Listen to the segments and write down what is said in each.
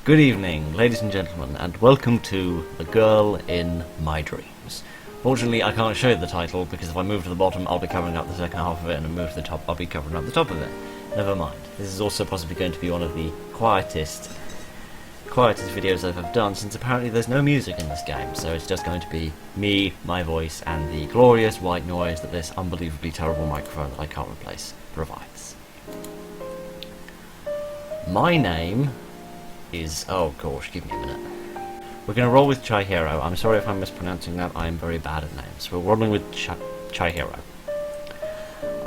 Good evening, ladies and gentlemen, and welcome to The Girl in My Dreams. Fortunately, I can't show you the title, because if I move to the bottom, I'll be covering up the second half of it, and if I move to the top, I'll be covering up the top of it. Never mind. This is also possibly going to be one of the quietest videos I've ever done, since apparently there's no music in this game, so it's just going to be me, my voice, and the glorious white noise that this unbelievably terrible microphone that I can't replace provides. My name is... oh gosh, give me a minute. We're going to roll with Charhills. I'm sorry if I'm mispronouncing that, I'm very bad at names. We're rolling with Charhills.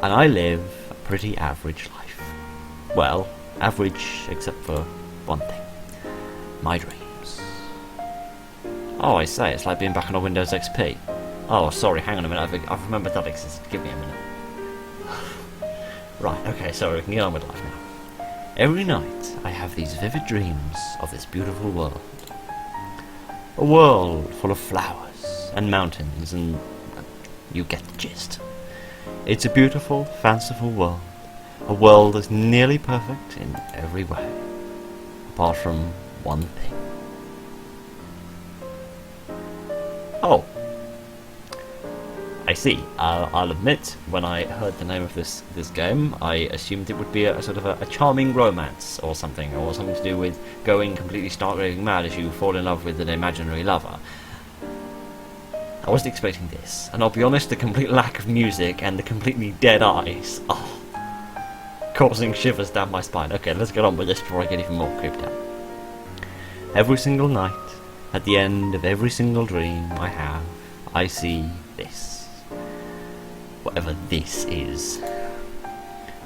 And I live a pretty average life. Well, average except for one thing. My dreams. Oh, I say, it's like being back on a Windows XP. Oh, sorry, hang on a minute, I've remembered that existed. Give me a minute. Right, okay, sorry, we can get on with life now. Every night, I have these vivid dreams of this beautiful world. A world full of flowers and mountains and... you get the gist. It's a beautiful, fanciful world. A world that's nearly perfect in every way. Apart from one thing. Oh. I see. I'll admit, when I heard the name of this game, I assumed it would be a sort of a charming romance or something to do with going completely stark raving mad as you fall in love with an imaginary lover. I wasn't expecting this, and I'll be honest, the complete lack of music and the completely dead eyes, causing shivers down my spine. Okay, let's get on with this before I get even more creeped out. Every single night, at the end of every single dream I have, I see this. Whatever this is.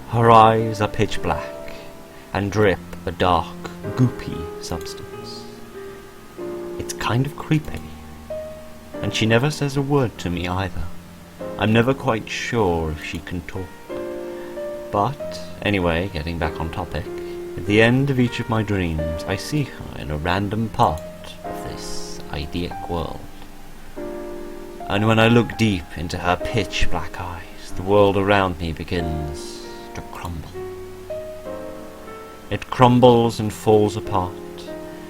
Her eyes are pitch black and drip a dark, goopy substance. It's kind of creepy. And she never says a word to me either. I'm never quite sure if she can talk. But, anyway, getting back on topic, at the end of each of my dreams, I see her in a random part of this idyllic world. And when I look deep into her pitch black eyes, the world around me begins to crumble. It crumbles and falls apart,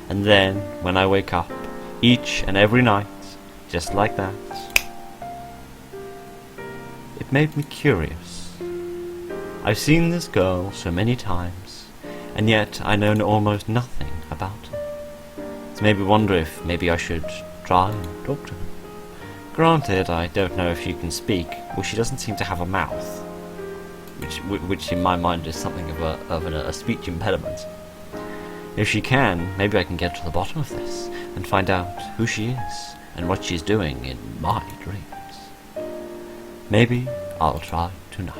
and then, when I wake up, each and every night, just like that, it made me curious. I've seen this girl so many times, and yet I know almost nothing about her. It's made me wonder if maybe I should try and talk to her. Granted, I don't know if she can speak. Well, she doesn't seem to have a mouth, which in my mind is something of a speech impediment. If she can, maybe I can get to the bottom of this and find out who she is and what she's doing in my dreams. Maybe I'll try tonight.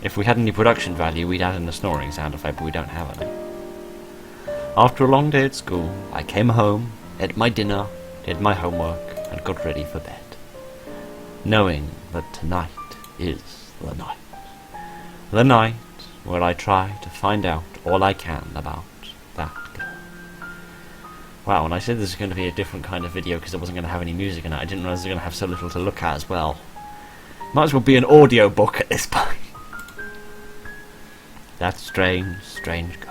If we had any production value, we'd add in a snoring sound effect, but we don't have any. After a long day at school, I came home, ate my dinner, did my homework, and got ready for bed, knowing that tonight is the night. The night where I try to find out all I can about that girl. Wow, when I said this was going to be a different kind of video because it wasn't going to have any music in it, I didn't realize it was going to have so little to look at as well. Might as well be an audio book at this point. That strange, strange girl.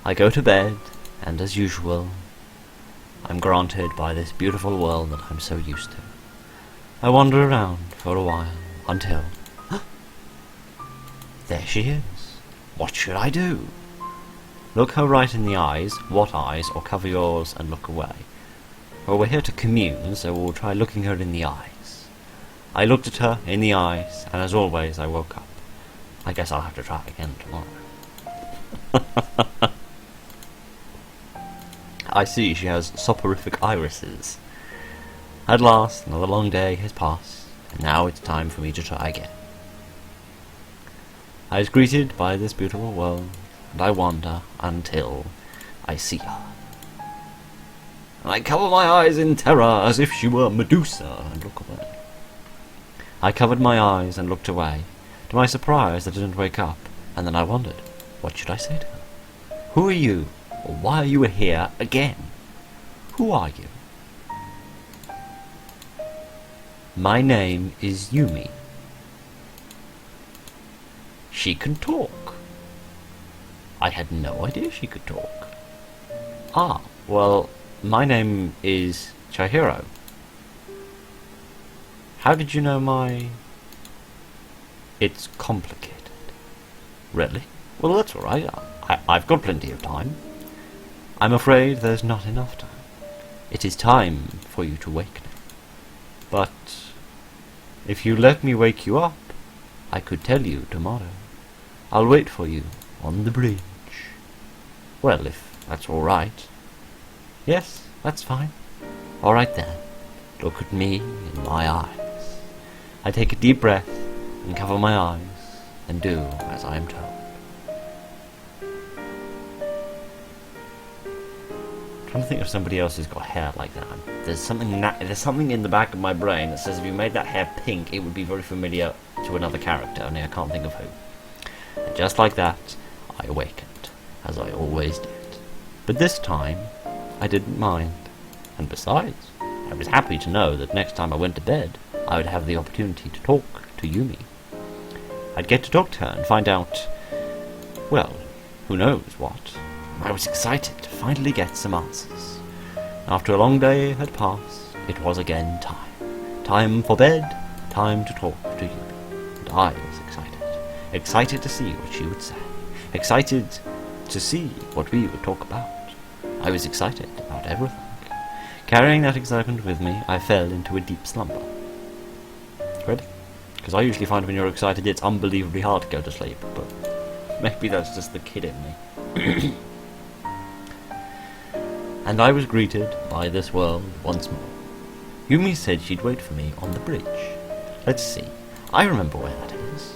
I go to bed, and as usual, I'm granted by this beautiful world that I'm so used to. I wander around for a while, until... there she is. What should I do? Look her right in the eyes, what eyes, or cover yours and look away. Well, we're here to commune, so we'll try looking her in the eyes. I looked at her in the eyes, and as always, I woke up. I guess I'll have to try again tomorrow. I see she has soporific irises. At last, another long day has passed, and now it's time for me to try again. I was greeted by this beautiful world, and I wander until I see her. And I cover my eyes in terror as if she were Medusa, and look away. I covered my eyes and looked away. To my surprise, I didn't wake up, and then I wondered, what should I say to her? Who are you? Or why are you here again? Who are you? My name is Yumi. She can talk. I had no idea she could talk. Ah, well, my name is Chihiro. How did you know my... It's complicated. Really? Well, that's alright. I've got plenty of time. I'm afraid there's not enough time. It is time for you to wake now. But if you let me wake you up, I could tell you tomorrow. I'll wait for you on the bridge. Well, if that's alright. Yes, that's fine. Alright then. Look at me in my eyes. I take a deep breath and cover my eyes and do as I am told. I'm trying to think if somebody else has got hair like that. There's something in the back of my brain that says if you made that hair pink, it would be very familiar to another character, only I can't think of who. And just like that, I awakened, as I always did. But this time, I didn't mind. And besides, I was happy to know that next time I went to bed, I would have the opportunity to talk to Yumi. I'd get to talk to her and find out, well, who knows what. I was excited to finally get some answers. After a long day had passed, it was again time. Time for bed, time to talk to Yumi. And I was excited. Excited to see what she would say. Excited to see what we would talk about. I was excited about everything. Carrying that excitement with me, I fell into a deep slumber. Ready? Because I usually find when you're excited it's unbelievably hard to go to sleep, but maybe that's just the kid in me. And I was greeted by this world once more. Yumi said she'd wait for me on the bridge. Let's see. I remember where that is.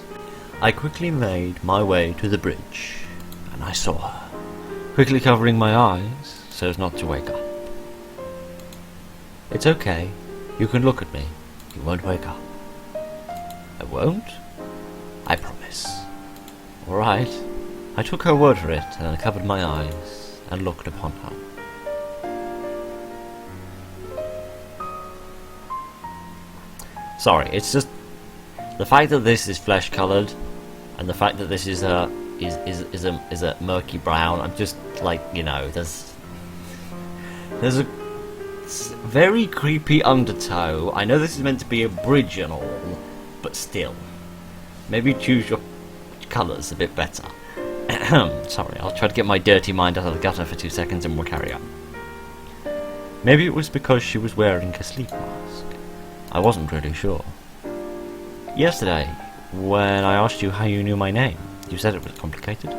I quickly made my way to the bridge, and I saw her, quickly covering my eyes so as not to wake up. It's okay. You can look at me. You won't wake up. I won't? I promise. Alright. I took her word for it, and I covered my eyes and looked upon her. Sorry, it's just the fact that this is flesh coloured, and the fact that this is a murky brown. I'm just like, you know, there's a very creepy undertow. I know this is meant to be a bridge and all, but still, maybe choose your colours a bit better. Sorry, I'll try to get my dirty mind out of the gutter for 2 seconds and we'll carry on. Maybe it was because she was wearing a sleep mask. I wasn't really sure. Yesterday, when I asked you how you knew my name, you said it was complicated.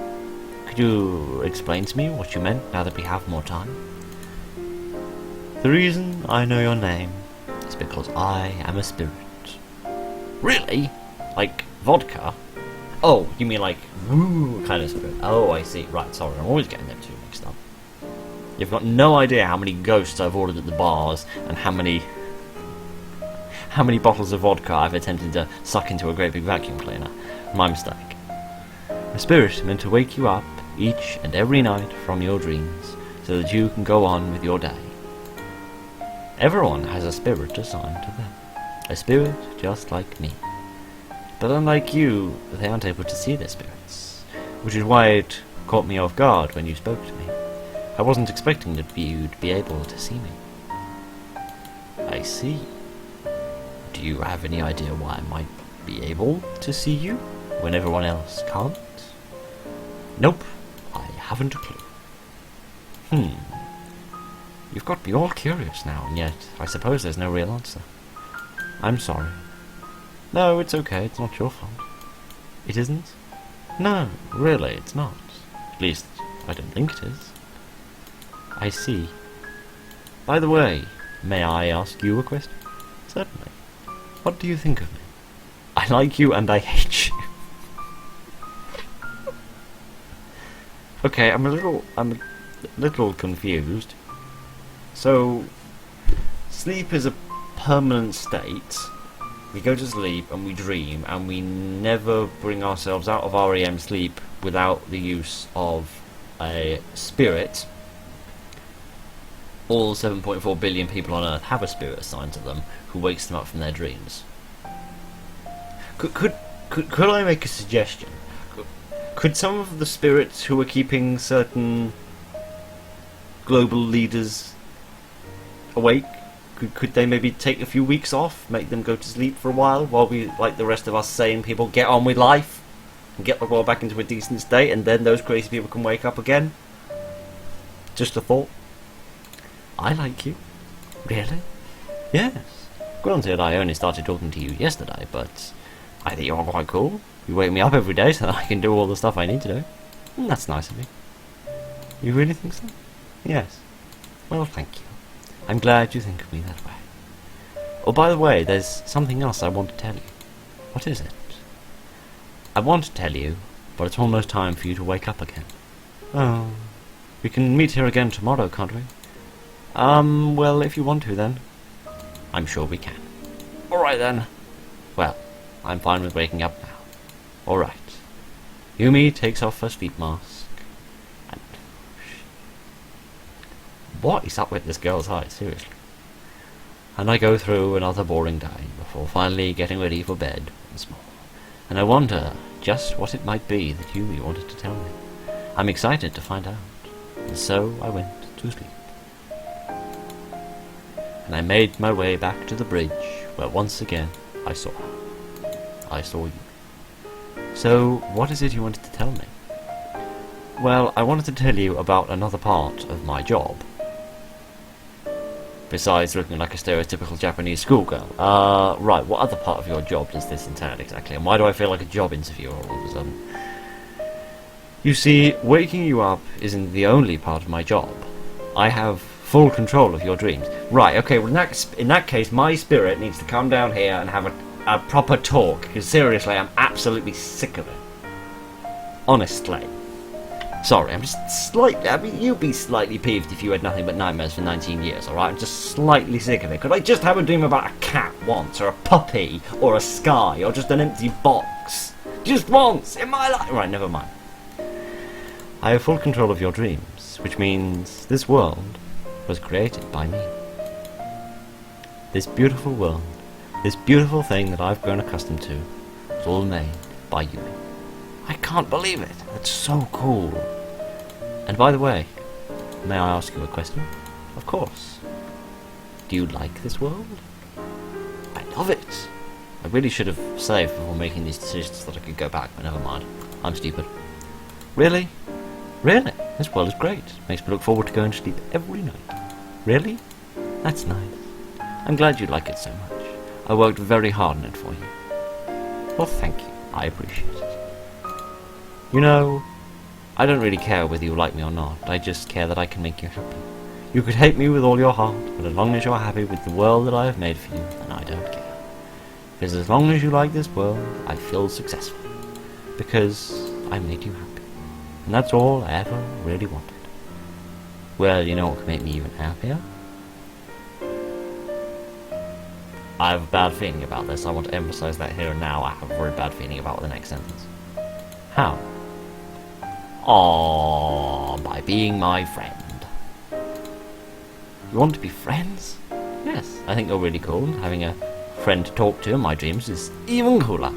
Could you explain to me what you meant now that we have more time? The reason I know your name is because I am a spirit. Really? Like vodka? Oh, you mean like woo kind of spirit? Oh, I see. Right, sorry, I'm always getting them two mixed up. You've got no idea how many ghosts I've ordered at the bars and how many bottles of vodka I've attempted to suck into a great big vacuum cleaner. My mistake. A spirit meant to wake you up each and every night from your dreams so that you can go on with your day. Everyone has a spirit assigned to them. A spirit just like me. But unlike you, they aren't able to see their spirits, which is why it caught me off guard when you spoke to me. I wasn't expecting that you'd be able to see me. I see. Do you have any idea why I might be able to see you when everyone else can't? Nope, I haven't a clue. You've got me all curious now, and yet I suppose there's no real answer. I'm sorry. No, it's okay, it's not your fault. It isn't? No, really, it's not. At least, I don't think it is. I see. By the way, may I ask you a question? Certainly. What do you think of me? I like you and I hate you. Okay, I'm a little confused. So, sleep is a permanent state. We go to sleep and we dream and we never bring ourselves out of REM sleep without the use of a spirit. All 7.4 billion people on Earth have a spirit assigned to them who wakes them up from their dreams. Could I make a suggestion? Could some of the spirits who are keeping certain global leaders awake, could they maybe take a few weeks off, make them go to sleep for a while we, like the rest of us sane people, get on with life and get the world back into a decent state, and then those crazy people can wake up again? Just a thought. I like you. Really? Yes. Granted, I only started talking to you yesterday, but I think you're quite cool. You wake me up every day so that I can do all the stuff I need to do. And that's nice of you. You really think so? Yes. Well, thank you. I'm glad you think of me that way. Oh, by the way, there's something else I want to tell you. What is it? I want to tell you, but it's almost time for you to wake up again. Oh, we can meet here again tomorrow, can't we? Well, if you want to, then. I'm sure we can. Alright then. Well, I'm fine with waking up now. Alright. Yumi takes off her sleep mask. And what is up with this girl's eyes, seriously? And I go through another boring day before finally getting ready for bed once more. And I wonder just what it might be that Yumi wanted to tell me. I'm excited to find out. And so I went to sleep. And I made my way back to the bridge, where once again I saw her. I saw you. So, what is it you wanted to tell me? Well, I wanted to tell you about another part of my job. Besides looking like a stereotypical Japanese schoolgirl. Right, what other part of your job does this entail exactly? And why do I feel like a job interviewer all of a sudden? You see, waking you up isn't the only part of my job. I have full control of your dreams. Right, okay, well in that case, my spirit needs to come down here and have a proper talk, because seriously, I'm absolutely sick of it. Honestly. Sorry, I'm just slightly, I mean, you'd be slightly peeved if you had nothing but nightmares for 19 years, alright? I'm just slightly sick of it. Could I just have a dream about a cat once, or a puppy, or a sky, or just an empty box? Just once in my life! Right, never mind. I have full control of your dreams, which means this world was created by me. This beautiful world, this beautiful thing that I've grown accustomed to, was all made by you. I can't believe it. That's so cool. And by the way, may I ask you a question? Of course. Do you like this world? I love it. I really should have saved before making these decisions so that I could go back, but never mind. I'm stupid. Really? Really? This world is great. Makes me look forward to going to sleep every night. Really? That's nice. I'm glad you like it so much. I worked very hard on it for you. Well, thank you. I appreciate it. You know, I don't really care whether you like me or not. I just care that I can make you happy. You could hate me with all your heart, but as long as you're happy with the world that I have made for you, then I don't care. Because as long as you like this world, I feel successful. Because I made you happy. And that's all I ever really wanted. Well, you know what could make me even happier? I have a bad feeling about this. I want to emphasize that here and now. I have a very bad feeling about the next sentence. How? Aww, by being my friend. You want to be friends? Yes, I think you're really cool. Having a friend to talk to in my dreams is even cooler.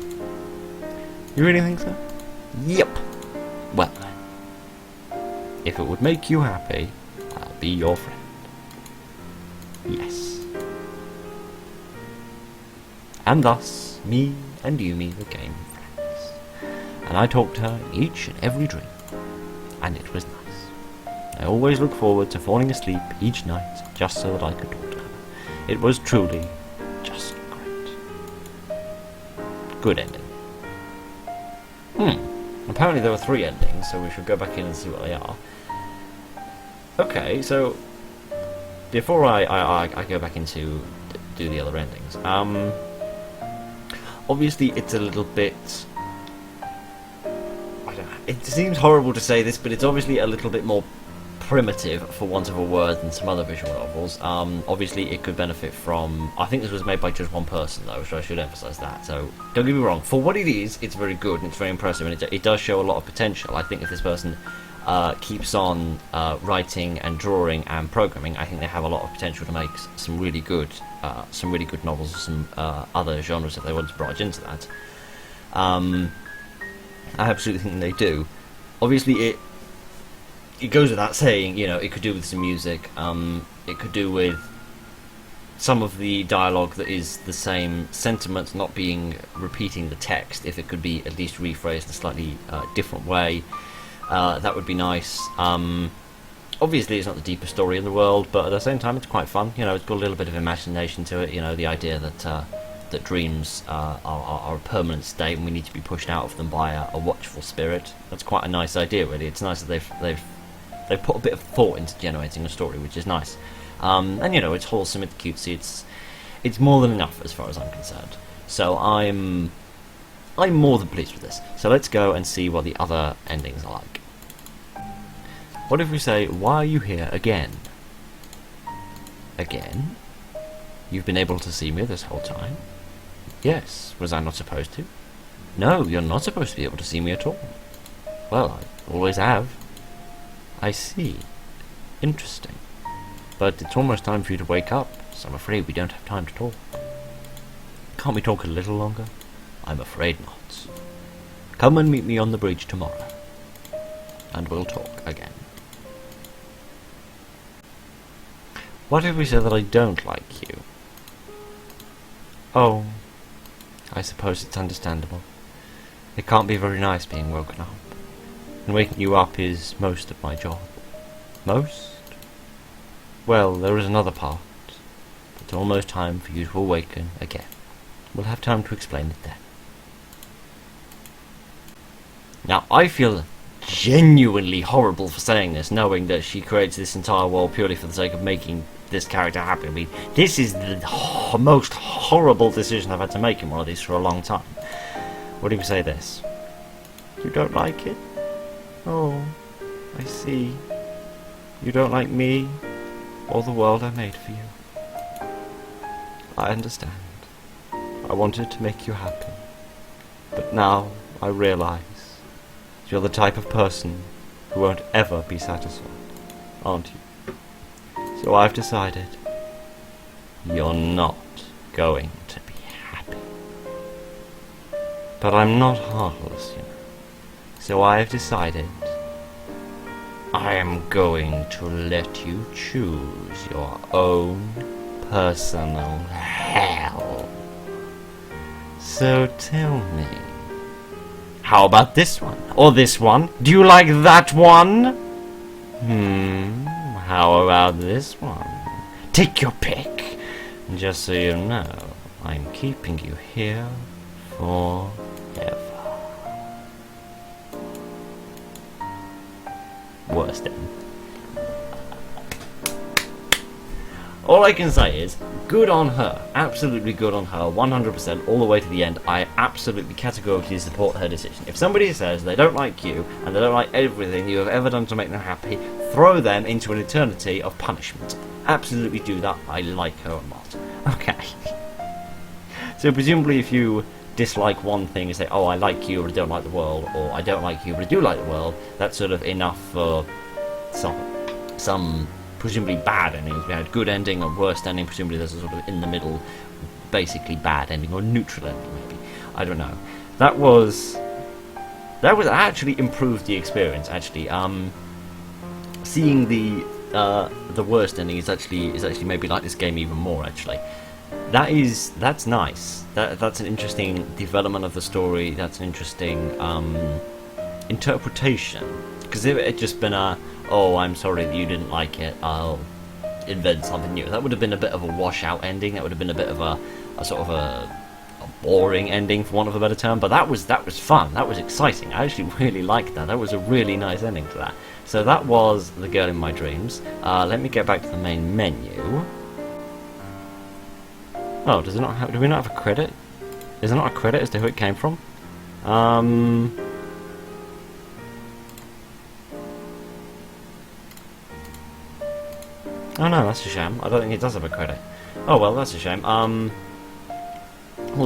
You really think so? Yep. Well, if it would make you happy, I'll be your friend. Yes. And thus, me and Yumi became friends. And I talked to her in each and every dream. And it was nice. I always looked forward to falling asleep each night just so that I could talk to her. It was truly just great. Good ending. Apparently there were 3 endings, so we should go back in and see what they are. Okay, so before I go back into do the other endings, obviously it's a little bit, I don't know, it seems horrible to say this, but it's obviously a little bit more primitive, for want of a word, than some other visual novels. Obviously it could benefit from, I think this was made by just one person though, so I should emphasise that, so don't get me wrong, for what it is, it's very good and it's very impressive, and it does show a lot of potential. I think if this person keeps on writing and drawing and programming, I think they have a lot of potential to make some really good novels, or some other genres if they want to branch into that. I absolutely think they do. Obviously, it goes without saying, you know, it could do with some music. It could do with some of the dialogue that is the same sentiment, not repeating the text. If it could be at least rephrased in a slightly different way, that would be nice. Obviously, it's not the deepest story in the world, but at the same time, it's quite fun. You know, it's got a little bit of imagination to it. You know, the idea that dreams are a permanent state and we need to be pushed out of them by a watchful spirit. That's quite a nice idea, really. It's nice that they've put a bit of thought into generating a story, which is nice. And you know, it's wholesome, it's cutesy, it's more than enough as far as I'm concerned. So I'm more than pleased with this. So let's go and see what the other endings are like. What if we say, why are you here again? Again? You've been able to see me this whole time? Yes. Was I not supposed to? No, you're not supposed to be able to see me at all. Well, I always have. I see. Interesting. But it's almost time for you to wake up, so I'm afraid we don't have time to talk. Can't we talk a little longer? I'm afraid not. Come and meet me on the bridge tomorrow, and we'll talk again. What if we say that I don't like you? Oh, I suppose it's understandable. It can't be very nice being woken up, and waking you up is most of my job. Most? Well, there is another part. It's almost time for you to awaken again. We'll have time to explain it then. Now, I feel genuinely horrible for saying this, knowing that she creates this entire world purely for the sake of making this character happy. I mean, this is the most horrible decision I've had to make in one of these for a long time. What do you say this? You don't like it? Oh, I see. You don't like me, or the world I made for you. I understand. I wanted to make you happy. But now I realize you're the type of person who won't ever be satisfied, aren't you? So I've decided you're not going to be happy. But I'm not heartless, you know. So I've decided I am going to let you choose your own personal hell. So tell me, how about this one? Or this one? Do you like that one? How about this one? Take your pick. Just so you know, I'm keeping you here forever. Worst end. All I can say is, good on her. Absolutely good on her. 100% all the way to the end. I absolutely categorically support her decision. If somebody says they don't like you, and they don't like everything you have ever done to make them happy, throw them into an eternity of punishment. Absolutely do that. I like her a lot. Okay. So presumably if you dislike one thing and say, oh, I like you but I don't like the world, or I don't like you but I do like the world, that's sort of enough for some presumably bad endings. We had good ending and worst ending. Presumably there's a sort of in the middle, basically bad ending or neutral ending maybe. I don't know. That was actually improved the experience. Actually, seeing the worst ending is actually maybe like this game even more. Actually, that's nice. That's an interesting development of the story. That's an interesting interpretation. Because if it had just been oh, I'm sorry that you didn't like it, I'll invent something new, that would have been a bit of a washout ending. That would have been a bit of a sort of a boring ending, for want of a better term. But that was fun. That was exciting. I actually really liked that. That was a really nice ending to that. So that was The Girl in My Dreams. Let me get back to the main menu. Oh, do we not have a credit? Is there not a credit as to who it came from? Oh no, that's a shame. I don't think it does have a credit. Oh well, that's a shame. Well,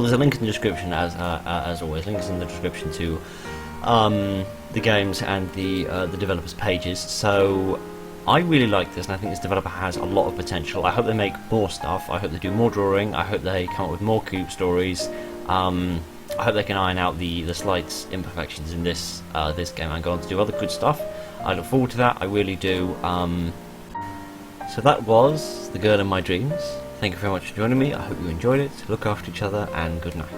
there's a link in the description as always. Links in the description to the games and the developers' pages. So I really like this, and I think this developer has a lot of potential. I hope they make more stuff. I hope they do more drawing. I hope they come up with more cube stories. I I hope they can iron out the slight imperfections in this game and go on to do other good stuff. I look forward to that, I really do. So that was The Girl in My Dreams. Thank you very much for joining me, I hope you enjoyed it. Look after each other, and good night.